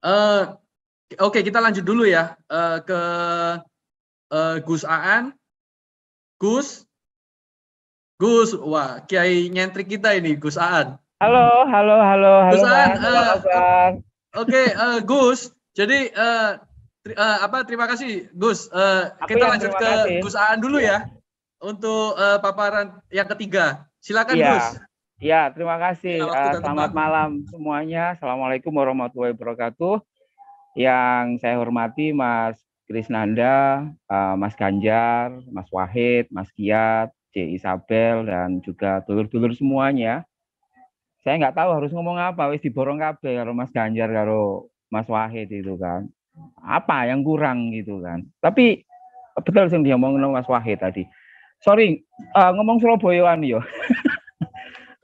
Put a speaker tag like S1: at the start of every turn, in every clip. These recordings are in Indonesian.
S1: Eh, Oke, kita lanjut dulu ya ke Gus Aan. Gus, wah Kiai nyentrik kita ini Gus Aan.
S2: Halo, halo, halo, halo
S1: Gus Aan,
S2: Mas, apa kabar?
S1: oke, Gus. Jadi terima kasih Gus.
S2: Aku
S1: Kita
S2: yang
S1: lanjut
S2: terima
S1: ke
S2: kasih.
S1: Gus Aan dulu
S2: Ya.
S1: ya untuk paparan yang ketiga. Silakan Gus.
S2: Ya, terima kasih.
S1: Ya,
S2: Selamat malam semuanya. Assalamualaikum warahmatullahi wabarakatuh. Yang saya hormati Mas Krisnanda, Mas Ganjar, Mas Wahid, Mas Kiat, C. Isabel, dan juga dulur-dulur semuanya. Saya nggak tahu harus ngomong apa, wis diborong kabeh karo Mas Ganjar karo Mas Wahid itu kan. Apa yang kurang gitu kan. Tapi betul sing diomong Mas Wahid tadi. Sorry, ngomong Surabayaan yo.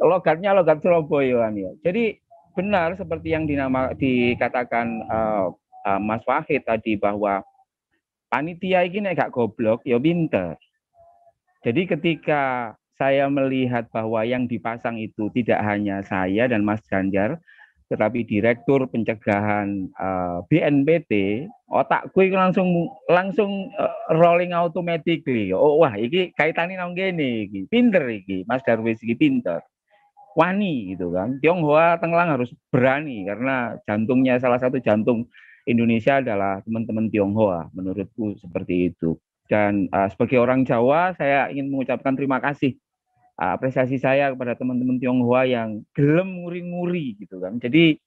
S2: Logatnya logat Surabayaan yo. Jadi benar seperti yang dikatakan Mas Wahid tadi bahwa panitia ini gak goblok ya pinter. Jadi ketika saya melihat bahwa yang dipasang itu tidak hanya saya dan Mas Ganjar, tetapi Direktur Pencegahan BNPT, otakku itu langsung rolling automatically. Oh wah, ini kaitannya nang gini, pinter iki, Mas Darwis iki pinter. Wani gitu kan. Tionghoa Tenglang harus berani karena jantungnya salah satu jantung Indonesia adalah teman-teman Tionghoa, menurutku seperti itu. Dan sebagai orang Jawa, saya ingin mengucapkan terima kasih apresiasi saya kepada teman-teman Tionghoa yang gelem nguri-nguri gitu kan. Jadi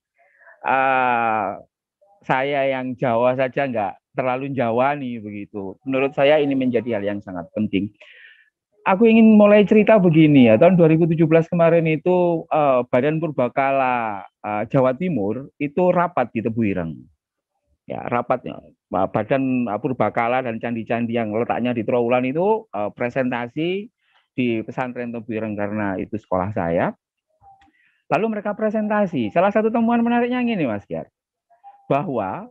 S2: saya yang Jawa saja nggak terlalu Jawa nih begitu. Menurut saya ini menjadi hal yang sangat penting. Aku ingin mulai cerita begini ya, tahun 2017 kemarin itu Badan Purbakala Jawa Timur itu rapat di Tebu Ireng. Ya, rapatnya Badan Purbakala dan candi-candi yang letaknya di Trowulan itu presentasi di pesantren Tebu Ireng karena itu sekolah saya. Lalu mereka presentasi. Salah satu temuan menariknya ini, Mas Kiar, bahwa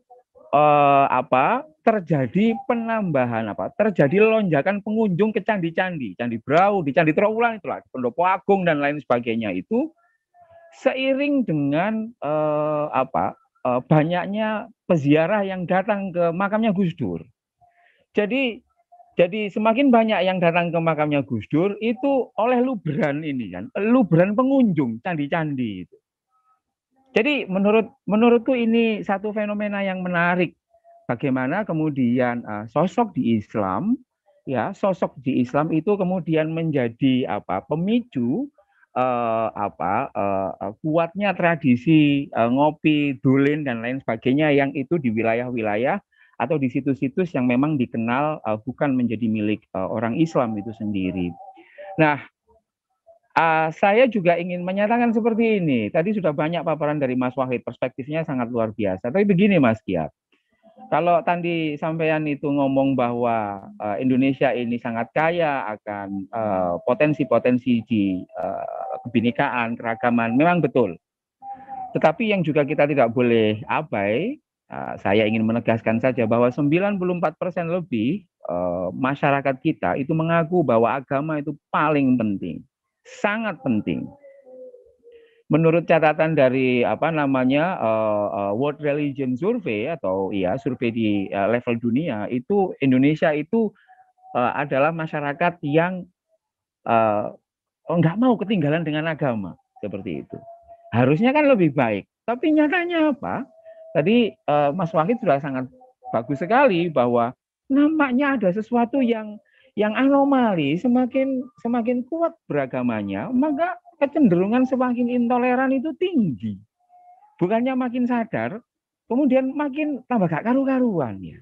S2: terjadi penambahan terjadi lonjakan pengunjung ke candi-candi, Candi Brau, di Candi Trowulan itulah, Pendopo Agung dan lain sebagainya itu seiring dengan banyaknya peziarah yang datang ke makamnya Gus Dur. Jadi semakin banyak yang datang ke makamnya Gus Dur itu oleh luberan ini kan, luberan pengunjung candi-candi itu. Jadi menurutku ini satu fenomena yang menarik. Bagaimana kemudian sosok di Islam itu kemudian menjadi pemicu kuatnya tradisi ngopi, dulin dan lain sebagainya yang itu di wilayah-wilayah atau di situs-situs yang memang dikenal bukan menjadi milik orang Islam itu sendiri. Nah, saya juga ingin menyatakan seperti ini. Tadi sudah banyak paparan dari Mas Wahid, perspektifnya sangat luar biasa. Tapi begini Mas Kiat, kalau tadi sampean itu ngomong bahwa Indonesia ini sangat kaya akan potensi-potensi di kebinekaan, keragaman, memang betul. Tetapi yang juga kita tidak boleh abai, saya ingin menegaskan saja bahwa 94% lebih masyarakat kita itu mengaku bahwa agama itu paling penting, sangat penting. Menurut catatan dari World Religion Survey atau survei di level dunia, itu Indonesia itu adalah masyarakat yang nggak mau ketinggalan dengan agama seperti itu. Harusnya kan lebih baik, tapi nyatanya apa? Tadi Mas Wahid sudah sangat bagus sekali bahwa nampaknya ada sesuatu yang anomali, semakin kuat beragamanya, maka kecenderungan semakin intoleran itu tinggi. Bukannya makin sadar, kemudian makin tambah gak karu-karuan ya.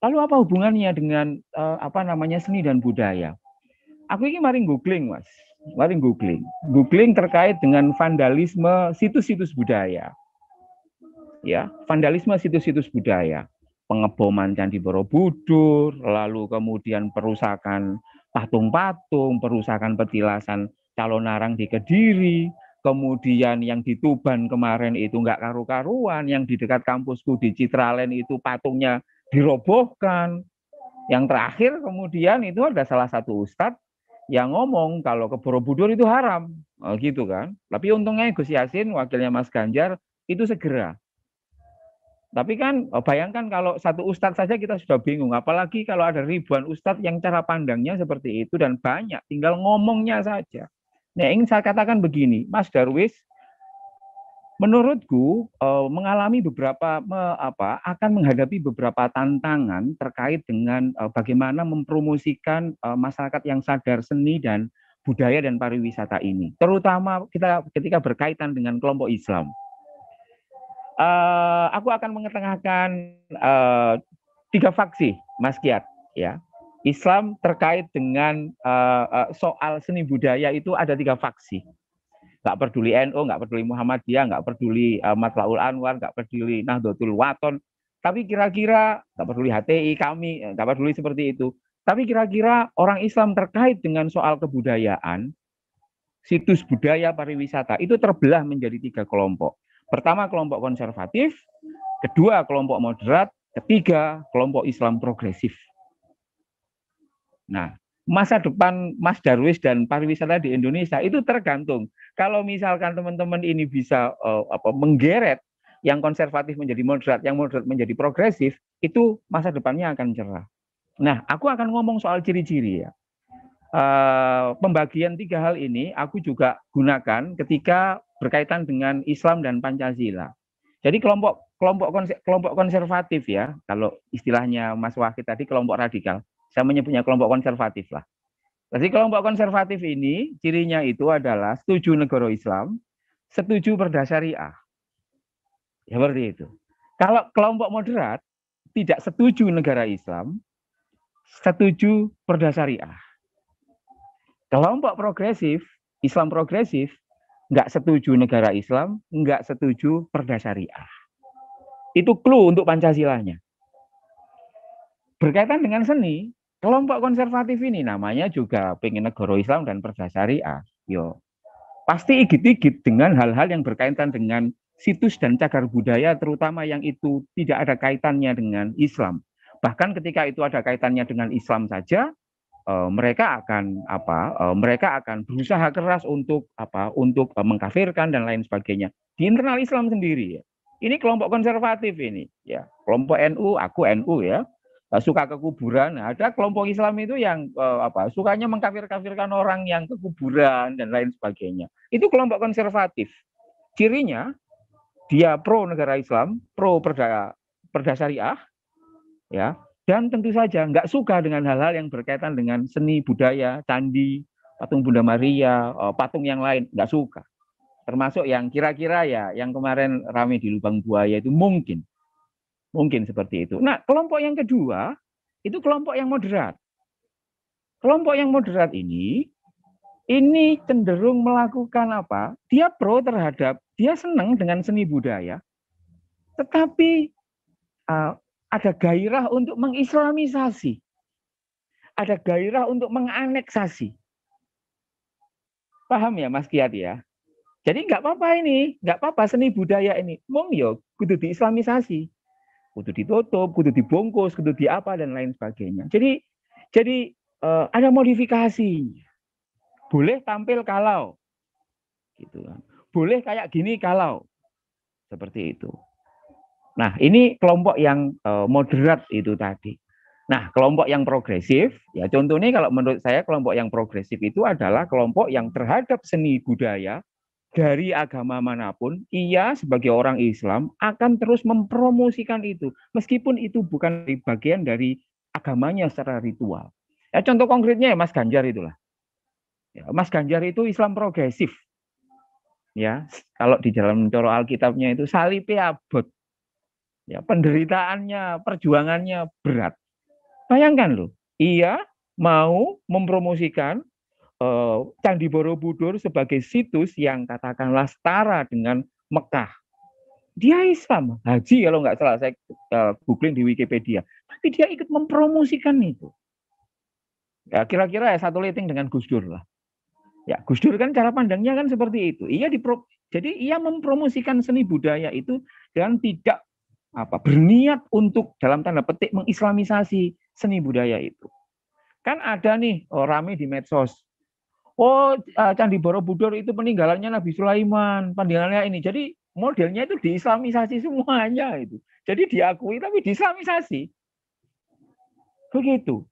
S2: Lalu apa hubungannya dengan seni dan budaya? Aku ini mari googling, Mas. Mari googling terkait dengan vandalisme situs-situs budaya. Ya, vandalisme situs-situs budaya. Pengeboman Candi Borobudur, lalu kemudian perusakan patung-patung, perusakan petilasan calon narang di Kediri, kemudian yang di Tuban kemarin itu nggak karu-karuan, yang di dekat kampusku di Citraland itu patungnya dirobohkan. Yang terakhir kemudian itu ada salah satu ustadz yang ngomong kalau ke Borobudur itu haram, gitu kan. Tapi untungnya Gus Yassin, wakilnya Mas Ganjar, itu segera Tapi kan bayangkan kalau satu ustadz saja kita sudah bingung, apalagi kalau ada ribuan ustadz yang cara pandangnya seperti itu dan banyak, tinggal ngomongnya saja. Nah, ingin saya katakan begini, Mas Darwis, menurutku mengalami beberapa akan menghadapi beberapa tantangan terkait dengan bagaimana mempromosikan masyarakat yang sadar seni dan budaya dan pariwisata ini, terutama kita ketika berkaitan dengan kelompok Islam. Aku akan mengetengahkan tiga faksi, Mas Kiat. Ya, Islam terkait dengan soal seni budaya itu ada tiga faksi. Nggak peduli NU, nggak peduli Muhammadiyah, nggak peduli Matlaul Anwar, nggak peduli Nahdlatul Wathon. Tapi kira-kira nggak peduli HTI kami, nggak peduli seperti itu. Tapi kira-kira orang Islam terkait dengan soal kebudayaan, situs budaya pariwisata itu terbelah menjadi tiga kelompok. Pertama kelompok konservatif, kedua kelompok moderat, ketiga kelompok Islam progresif. Nah, masa depan Mas Darwis dan pariwisata di Indonesia itu tergantung. Kalau misalkan teman-teman ini bisa menggeret yang konservatif menjadi moderat, yang moderat menjadi progresif, itu masa depannya akan cerah. Nah, aku akan ngomong soal ciri-ciri ya. Pembagian tiga hal ini aku juga gunakan ketika berkaitan dengan Islam dan Pancasila. Jadi kelompok konservatif ya, kalau istilahnya Mas Wahid tadi kelompok radikal, saya menyebutnya kelompok konservatif lah. Jadi kelompok konservatif ini cirinya itu adalah setuju negara Islam, setuju perda syariah. Seperti itu. Kalau kelompok moderat tidak setuju negara Islam, setuju perda syariah. Kelompok progresif, Islam progresif, nggak setuju negara Islam, nggak setuju perda syariah. Itu clue untuk Pancasilanya. Berkaitan dengan seni, kelompok konservatif ini namanya juga pengen negara Islam dan perda syariah. Yo, pasti igit-igit dengan hal-hal yang berkaitan dengan situs dan cagar budaya, terutama yang itu tidak ada kaitannya dengan Islam. Bahkan ketika itu ada kaitannya dengan Islam saja, mereka akan berusaha keras untuk mengkafirkan dan lain sebagainya di internal Islam sendiri ya. Ini kelompok konservatif ini ya, kelompok NU, aku NU ya, suka ke kuburan. Nah, ada kelompok Islam itu yang sukanya mengkafir-kafirkan orang yang ke kuburan dan lain sebagainya. Itu kelompok konservatif. Cirinya dia pro negara Islam, pro perda syariah ya. Dan tentu saja nggak suka dengan hal-hal yang berkaitan dengan seni budaya, candi, patung Bunda Maria, patung yang lain, nggak suka. Termasuk yang kira-kira ya, yang kemarin ramai di Lubang Buaya itu mungkin seperti itu. Nah, kelompok yang kedua itu kelompok yang moderat. Kelompok yang moderat ini cenderung melakukan apa? Dia pro terhadap, dia senang dengan seni budaya, tetapi ada gairah untuk mengislamisasi. Ada gairah untuk menganeksasi. Paham ya Mas Kiat ya? Jadi nggak apa-apa ini, nggak apa-apa seni budaya ini. Mong yo, kudu diislamisasi. Kudu ditutup, kudu dibungkus, kudu di apa dan lain sebagainya. Jadi ada modifikasi. Boleh tampil kalau. Gitu kan. Boleh kayak gini kalau. Seperti itu. Nah, ini kelompok yang moderat itu tadi. Nah, kelompok yang progresif, ya contohnya kalau menurut saya kelompok yang progresif itu adalah kelompok yang terhadap seni budaya dari agama manapun, ia sebagai orang Islam akan terus mempromosikan itu, meskipun itu bukan bagian dari agamanya secara ritual. Ya, contoh konkretnya ya Mas Ganjar itulah. Ya, Mas Ganjar itu Islam progresif. Ya, kalau di dalam coro Alkitabnya itu salibnya abot. Ya, penderitaannya, perjuangannya berat. Bayangkan loh, ia mau mempromosikan Candi Borobudur sebagai situs yang katakanlah setara dengan Mekah. Dia Islam, haji kalau nggak salah, saya googling di Wikipedia. Tapi dia ikut mempromosikan itu. Ya, kira-kira ya satu liting dengan Gus Dur lah. Ya, Gus Dur kan cara pandangnya kan seperti itu. Jadi ia mempromosikan seni budaya itu dan tidak berniat untuk dalam tanda petik mengislamisasi seni budaya itu. Kan ada nih rame di medsos. Candi Borobudur itu peninggalannya Nabi Sulaiman, pandingannya ini. Jadi modelnya itu diislamisasi semuanya itu. Jadi diakui tapi diislamisasi. Begitu.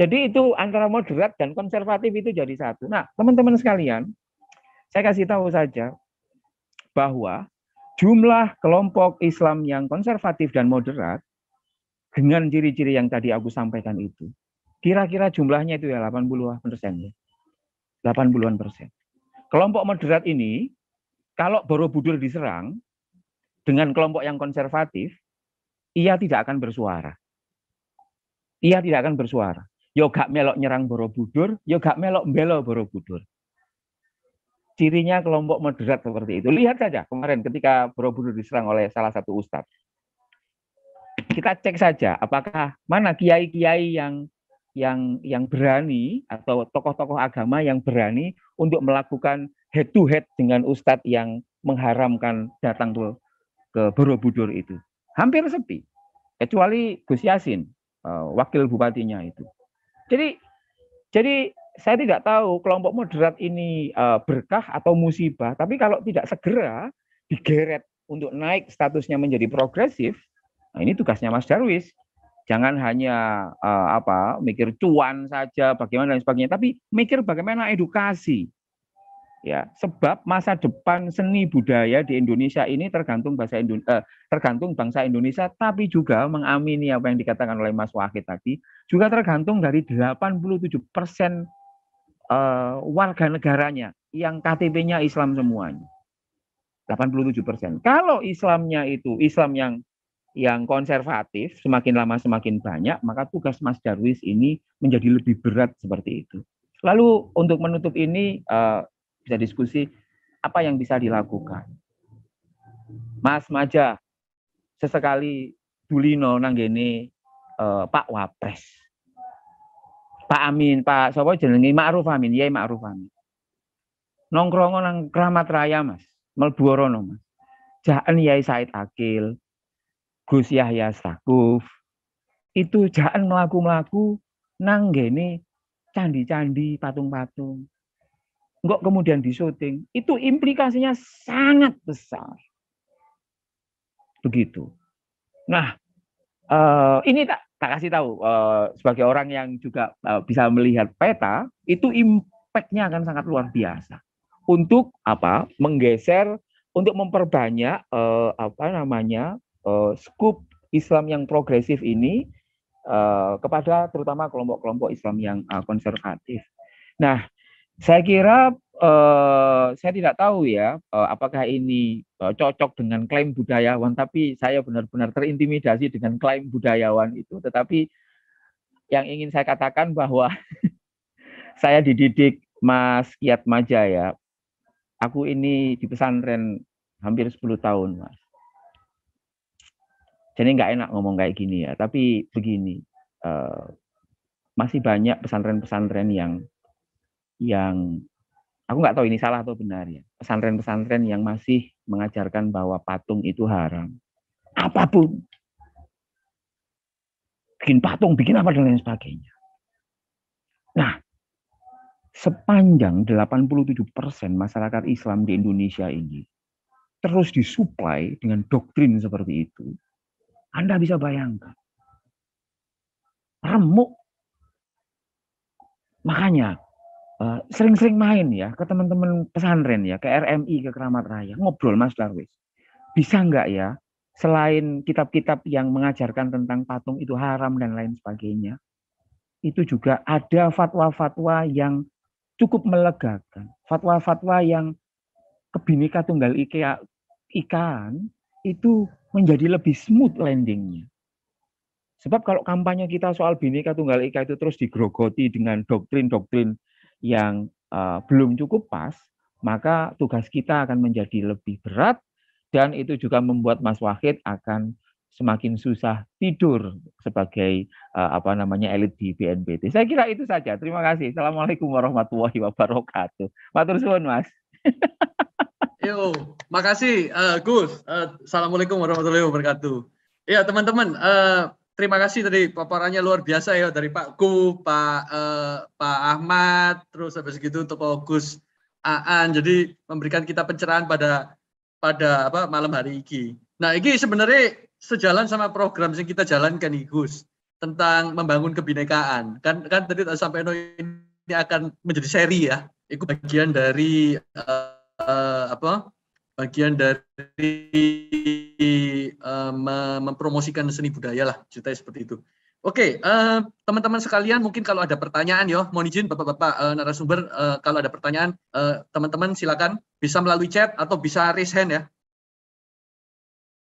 S2: Jadi itu antara moderat dan konservatif itu jadi satu. Nah, teman-teman sekalian, saya kasih tahu saja bahwa jumlah kelompok Islam yang konservatif dan moderat dengan ciri-ciri yang tadi aku sampaikan itu, kira-kira jumlahnya itu ya 80%. 80-an persen. Kelompok moderat ini, kalau Borobudur diserang dengan kelompok yang konservatif, ia tidak akan bersuara. Ia tidak akan bersuara. Yo gak melok nyerang Borobudur, yo gak melok mbelo Borobudur. Cirinya kelompok moderat seperti itu. Lihat saja kemarin ketika Borobudur diserang oleh salah satu ustadz. Kita cek saja apakah mana kiai-kiai yang berani atau tokoh-tokoh agama yang berani untuk melakukan head to head dengan ustadz yang mengharamkan datang ke Borobudur itu. Hampir sepi. Kecuali Gus Yasin, wakil bupatinya itu. Jadi saya tidak tahu kelompok moderat ini berkah atau musibah, tapi kalau tidak segera digeret untuk naik statusnya menjadi progresif, nah ini tugasnya Mas Darwis. Jangan hanya mikir cuan saja, bagaimana dan sebagainya, tapi mikir bagaimana edukasi. Ya, sebab masa depan seni budaya di Indonesia ini tergantung bangsa Indonesia, tapi juga mengamini apa yang dikatakan oleh Mas Wahid tadi, juga tergantung dari 87% warga negaranya yang KTP-nya Islam semuanya. 87%. Kalau Islamnya itu Islam yang konservatif, semakin lama semakin banyak, maka tugas Mas Darwis ini menjadi lebih berat seperti itu. Lalu untuk menutup ini bisa diskusi apa yang bisa dilakukan. Mas Maja, sesekali Dulino nanggene Pak Wapres. Pak Amin, Pak sapa jenenge Ma'ruf Amin, Yai Ma'ruf Amin. Nongkrong nang Kramat Raya, Mas. Mlebu rono, Mas. Jaen Yai Said Akil, Gus Yahya Stakuf. Itu jaen mlaku-mlaku nang ngene candi-candi, patung-patung. Enggak kemudian disyuting, itu implikasinya sangat besar. Begitu. Nah, ini tak kasih tahu sebagai orang yang juga bisa melihat peta, itu impact-nya akan sangat luar biasa. Untuk menggeser, untuk memperbanyak skup Islam yang progresif ini kepada terutama kelompok-kelompok Islam yang konservatif. Nah, saya kira saya tidak tahu ya apakah ini cocok dengan klaim budayawan, tapi saya benar-benar terintimidasi dengan klaim budayawan itu. Tetapi yang ingin saya katakan bahwa saya dididik Mas Kiat Maja ya. Aku ini di pesantren hampir 10 tahun, Mas. Jadi nggak enak ngomong kayak gini ya, tapi begini, masih banyak pesantren-pesantren yang aku nggak tahu ini salah atau benar ya. Pesantren-pesantren yang masih mengajarkan bahwa patung itu haram. Apapun. Bikin patung, bikin apa dan lain sebagainya. Nah, sepanjang 87% masyarakat Islam di Indonesia ini terus disuplai dengan doktrin seperti itu, Anda bisa bayangkan. Remuk. Makanya, sering-sering main ya ke teman-teman pesantren ya, ke RMI, ke Keramat Raya, ngobrol Mas Darwis. Bisa nggak ya, selain kitab-kitab yang mengajarkan tentang patung itu haram dan lain sebagainya, itu juga ada fatwa-fatwa yang cukup melegakan. Fatwa-fatwa yang Bhinneka Tunggal Ikaan itu menjadi lebih smooth landingnya. Sebab kalau kampanye kita soal Bhinneka Tunggal Ika itu terus digrogoti dengan doktrin-doktrin yang belum cukup pas, maka tugas kita akan menjadi lebih berat, dan itu juga membuat Mas Wahid akan semakin susah tidur sebagai elit di BNPT. Saya kira itu saja. Terima kasih. Assalamualaikum warahmatullahi wabarakatuh. Matur suwun, Mas.
S1: Yo, makasih Gus. Assalamualaikum warahmatullahi wabarakatuh. Ya teman-teman, terima kasih tadi paparannya luar biasa ya dari Pak Gu, Pak Ahmad, terus habis gitu untuk Pak Gus Aan. Jadi memberikan kita pencerahan pada pada malam hari ini. Nah, ini sebenarnya sejalan sama program yang kita jalankan nih Gus tentang membangun kebinekaan. Kan tadi sampai ini akan menjadi seri ya. Itu bagian dari bagian dari mempromosikan seni budaya lah, ceritanya seperti itu. Oke, teman-teman sekalian, mungkin kalau ada pertanyaan mohon izin Bapak-bapak narasumber, kalau ada pertanyaan teman-teman silakan bisa melalui chat atau bisa raise hand ya.